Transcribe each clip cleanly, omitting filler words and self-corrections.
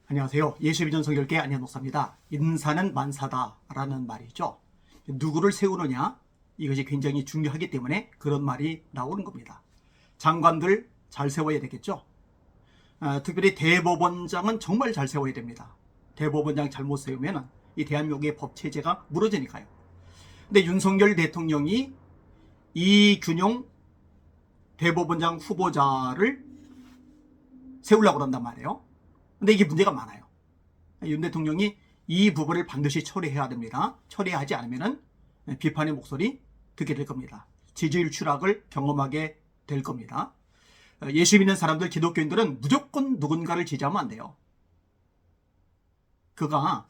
안녕하세요. 예수비전 성결교회 안현 목사입니다. 인사는 만사다라는 말이죠. 누구를 세우느냐, 이것이 굉장히 중요하기 때문에 그런 말이 나오는 겁니다. 장관들 잘 세워야 되겠죠. 특별히 대법원장은 정말 잘 세워야 됩니다. 대법원장 잘못 세우면 이 대한민국의 법체제가 무너지니까요. 근데 윤석열 대통령이 이균용 대법원장 후보자를 세우려고 그런단 말이에요. 근데 이게 문제가 많아요. 윤 대통령이 이 부분을 반드시 처리해야 됩니다. 처리하지 않으면 비판의 목소리 듣게 될 겁니다. 지지율 추락을 경험하게 될 겁니다. 예수 믿는 사람들, 기독교인들은 무조건 누군가를 지지하면 안 돼요. 그가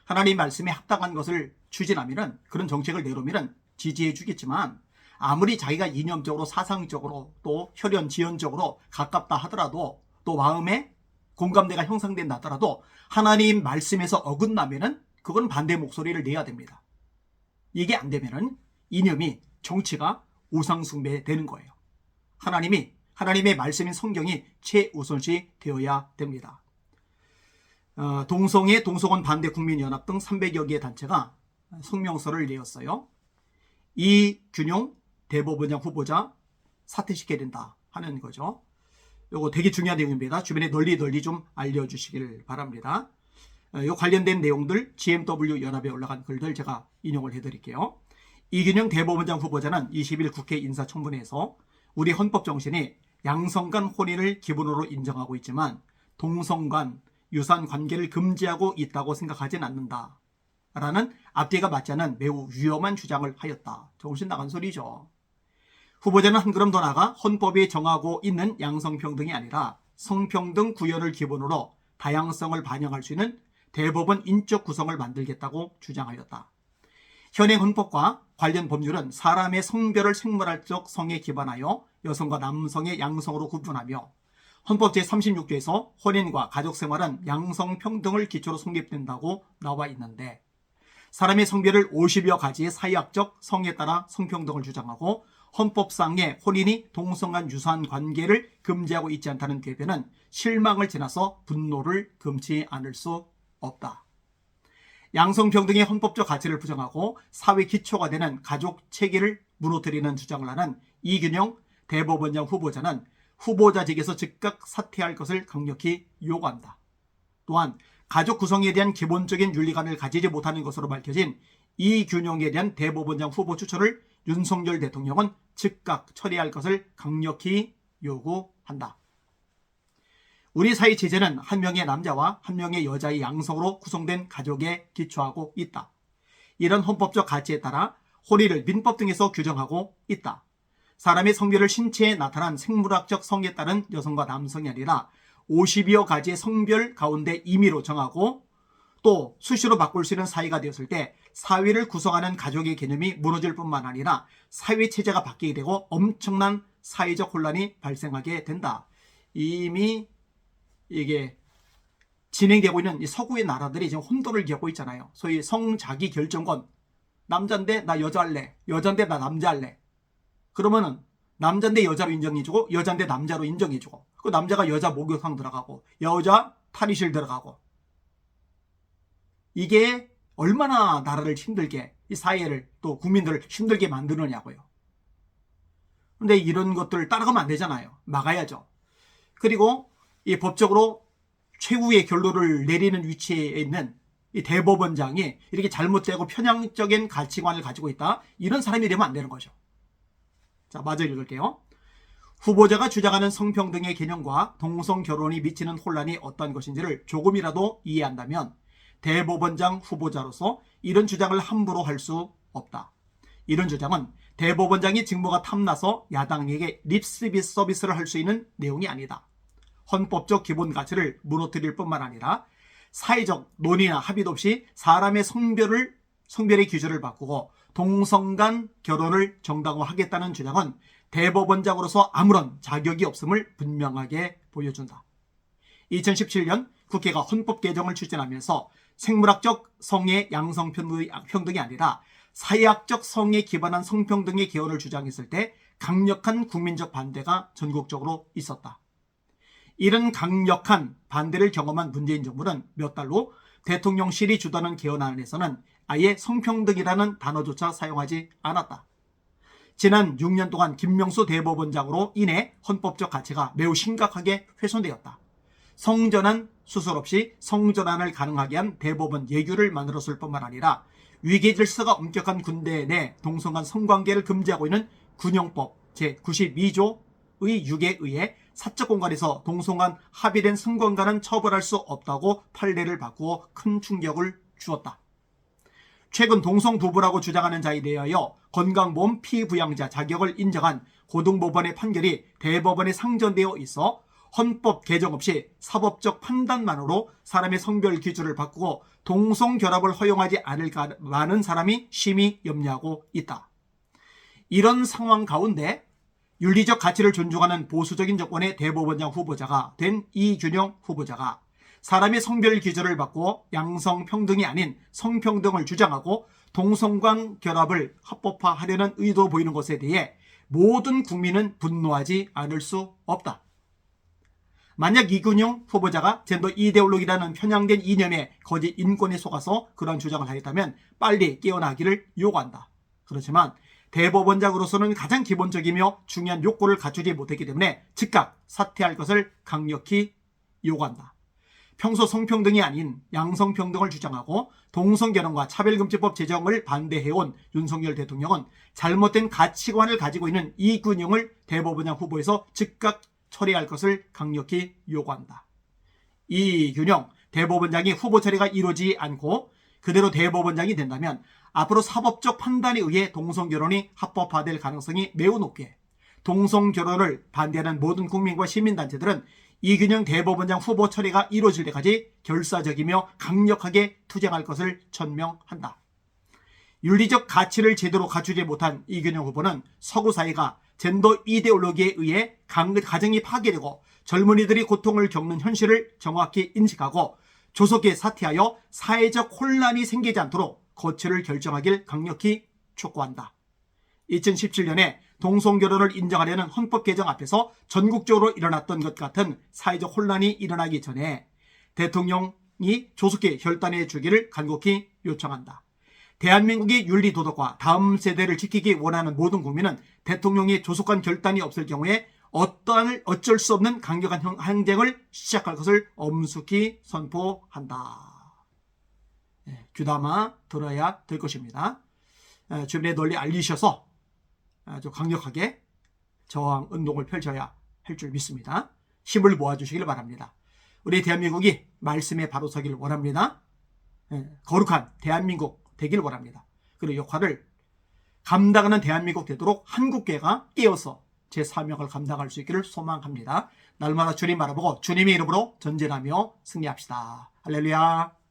하나님 말씀에 합당한 것을 추진하면, 그런 정책을 내놓으면 지지해 주겠지만, 아무리 자기가 이념적으로, 사상적으로, 또 혈연, 지연적으로 가깝다 하더라도, 또 마음에 공감대가 형성된다 하더라도 하나님 말씀에서 어긋나면은 그건 반대 목소리를 내야 됩니다. 이게 안 되면은 이념이, 정치가 우상숭배 되는 거예요. 하나님의 말씀인 성경이 최우선시 되어야 됩니다. 동성애, 동성혼 반대 국민연합 등 300여 개의 단체가 성명서를 내었어요. 이균용 대법원장 후보자 사퇴시켜야 된다 하는 거죠. 이거 되게 중요한 내용입니다. 주변에 널리 좀 알려주시길 바랍니다. 이 관련된 내용들 GMW 연합에 올라간 글들 제가 인용을 해드릴게요. 이균용 대법원장 후보자는 20일 국회 인사청문회에서 우리 헌법 정신이 양성 간 혼인을 기본으로 인정하고 있지만 동성 간 유사한 관계를 금지하고 있다고 생각하진 않는다 라는 앞뒤가 맞지 않는 매우 위험한 주장을 하였다. 정신 나간 소리죠. 후보자는 한 걸음 더 나아가 헌법이 정하고 있는 양성평등이 아니라 성평등 구현을 기본으로 다양성을 반영할 수 있는 대법원 인적 구성을 만들겠다고 주장하였다. 현행 헌법과 관련 법률은 사람의 성별을 생물학적 성에 기반하여 여성과 남성의 양성으로 구분하며 헌법 제36조에서 혼인과 가족생활은 양성평등을 기초로 성립된다고 나와 있는데, 사람의 성별을 50여 가지의 사회학적 성에 따라 성평등을 주장하고 헌법상의 혼인이 동성간 유사한 관계를 금지하고 있지 않다는 대변은 실망을 지나서 분노를 금치 않을 수 없다. 양성평등의 헌법적 가치를 부정하고 사회 기초가 되는 가족 체계를 무너뜨리는 주장을 하는 이균용 대법원장 후보자는 후보자직에서 즉각 사퇴할 것을 강력히 요구한다. 또한 가족 구성에 대한 기본적인 윤리관을 가지지 못하는 것으로 밝혀진 이균용에 대한 대법원장 후보 추천을 윤석열 대통령은 즉각 처리할 것을 강력히 요구한다. 우리 사회 체제는 한 명의 남자와 한 명의 여자의 양성으로 구성된 가족에 기초하고 있다. 이런 헌법적 가치에 따라 혼인을 민법 등에서 규정하고 있다. 사람의 성별을 신체에 나타난 생물학적 성에 따른 여성과 남성이 아니라 50여 가지의 성별 가운데 임의로 정하고 또 수시로 바꿀 수 있는 사회가 되었을 때 사회를 구성하는 가족의 개념이 무너질 뿐만 아니라 사회체제가 바뀌게 되고 엄청난 사회적 혼란이 발생하게 된다. 이미 이게 진행되고 있는 이 서구의 나라들이 지금 혼돈을 겪고 있잖아요. 소위 성자기 결정권, 남자인데 나 여자 할래, 여자인데 나 남자 할래. 그러면은 남자인데 여자로 인정해주고 여자인데 남자로 인정해주고, 그 남자가 여자 목욕탕 들어가고 여자 탈의실 들어가고, 이게 얼마나 나라를 힘들게, 이 사회를 또 국민들을 힘들게 만드느냐고요. 근데 이런 것들을 따라가면 안 되잖아요. 막아야죠. 그리고 이 법적으로 최후의 결론을 내리는 위치에 있는 이 대법원장이 이렇게 잘못되고 편향적인 가치관을 가지고 있다, 이런 사람이 되면 안 되는 거죠. 자, 마저 읽을게요. 후보자가 주장하는 성평등의 개념과 동성 결혼이 미치는 혼란이 어떤 것인지를 조금이라도 이해한다면 대법원장 후보자로서 이런 주장을 함부로 할 수 없다. 이런 주장은 대법원장이 직무가 탐나서 야당에게 립서비스 서비스를 할 수 있는 내용이 아니다. 헌법적 기본 가치를 무너뜨릴 뿐만 아니라 사회적 논의나 합의도 없이 사람의 성별의 기준을 바꾸고 동성 간 결혼을 정당화하겠다는 주장은 대법원장으로서 아무런 자격이 없음을 분명하게 보여준다. 2017년 국회가 헌법 개정을 추진하면서 생물학적 성의 양성평등이 아니라 사회학적 성에 기반한 성평등의 개헌을 주장했을 때 강력한 국민적 반대가 전국적으로 있었다. 이런 강력한 반대를 경험한 문재인 정부는 몇 달 후 대통령실이 주도하는 개헌안에서는 아예 성평등이라는 단어조차 사용하지 않았다. 지난 6년 동안 김명수 대법원장으로 인해 헌법적 가치가 매우 심각하게 훼손되었다. 성전환 수술 없이 성전환을 가능하게 한 대법원 예규를 만들었을 뿐만 아니라 위계 질서가 엄격한 군대 내 동성간 성관계를 금지하고 있는 군용법 제92조의 6에 의해 사적 공간에서 동성간 합의된 성관계는 처벌할 수 없다고 판례를 바꾸어 큰 충격을 주었다. 최근 동성 부부라고 주장하는 자에 대하여 건강보험 피부양자 자격을 인정한 고등법원의 판결이 대법원에 상정되어 있어 헌법 개정 없이 사법적 판단만으로 사람의 성별 기준을 바꾸고 동성결합을 허용하지 않을까 많은 사람이 심히 염려하고 있다. 이런 상황 가운데 윤리적 가치를 존중하는 보수적인 정권의 대법원장 후보자가 된 이균영 후보자가 사람의 성별 기준을 바꾸어 양성평등이 아닌 성평등을 주장하고 동성간 결합을 합법화하려는 의도 보이는 것에 대해 모든 국민은 분노하지 않을 수 없다. 만약 이균영 후보자가 젠더 이데올로기라는 편향된 이념의 거짓 인권에 속아서 그런 주장을 하였다면 빨리 깨어나기를 요구한다. 그렇지만 대법원장으로서는 가장 기본적이며 중요한 욕구를 갖추지 못했기 때문에 즉각 사퇴할 것을 강력히 요구한다. 평소 성평등이 아닌 양성평등을 주장하고 동성결혼과 차별금지법 제정을 반대해온 윤석열 대통령은 잘못된 가치관을 가지고 있는 이균영을 대법원장 후보에서 즉각 처리할 것을 강력히 요구한다. 이균영 대법원장이 후보 처리가 이루어지지 않고 그대로 대법원장이 된다면 앞으로 사법적 판단에 의해 동성결혼이 합법화될 가능성이 매우 높게 동성결혼을 반대하는 모든 국민과 시민단체들은 이균영 대법원장 후보 처리가 이루어질 때까지 결사적이며 강력하게 투쟁할 것을 천명한다. 윤리적 가치를 제대로 갖추지 못한 이균영 후보는 서구 사회가 젠더 이데올로기에 의해 가정이 파괴되고 젊은이들이 고통을 겪는 현실을 정확히 인식하고 조속히 사퇴하여 사회적 혼란이 생기지 않도록 거취를 결정하길 강력히 촉구한다. 2017년에 동성결혼을 인정하려는 헌법 개정 앞에서 전국적으로 일어났던 것 같은 사회적 혼란이 일어나기 전에 대통령이 조속히 결단해 주기를 간곡히 요청한다. 대한민국의 윤리도덕과 다음 세대를 지키기 원하는 모든 국민은 대통령이 조속한 결단이 없을 경우에 어쩔 수 없는 강력한 항쟁을 시작할 것을 엄숙히 선포한다. 귀담아 들어야 될 것입니다. 주변에 널리 알리셔서 아주 강력하게 저항 운동을 펼쳐야 할 줄 믿습니다. 힘을 모아주시길 바랍니다. 우리 대한민국이 말씀에 바로 서기를 원합니다. 거룩한 대한민국 되길 원합니다. 그리고 역할을 감당하는 대한민국 되도록 한국교회가 깨어서 제 사명을 감당할 수 있기를 소망합니다. 날마다 주님 바라보고 주님의 이름으로 전진하며 승리합시다. 할렐루야.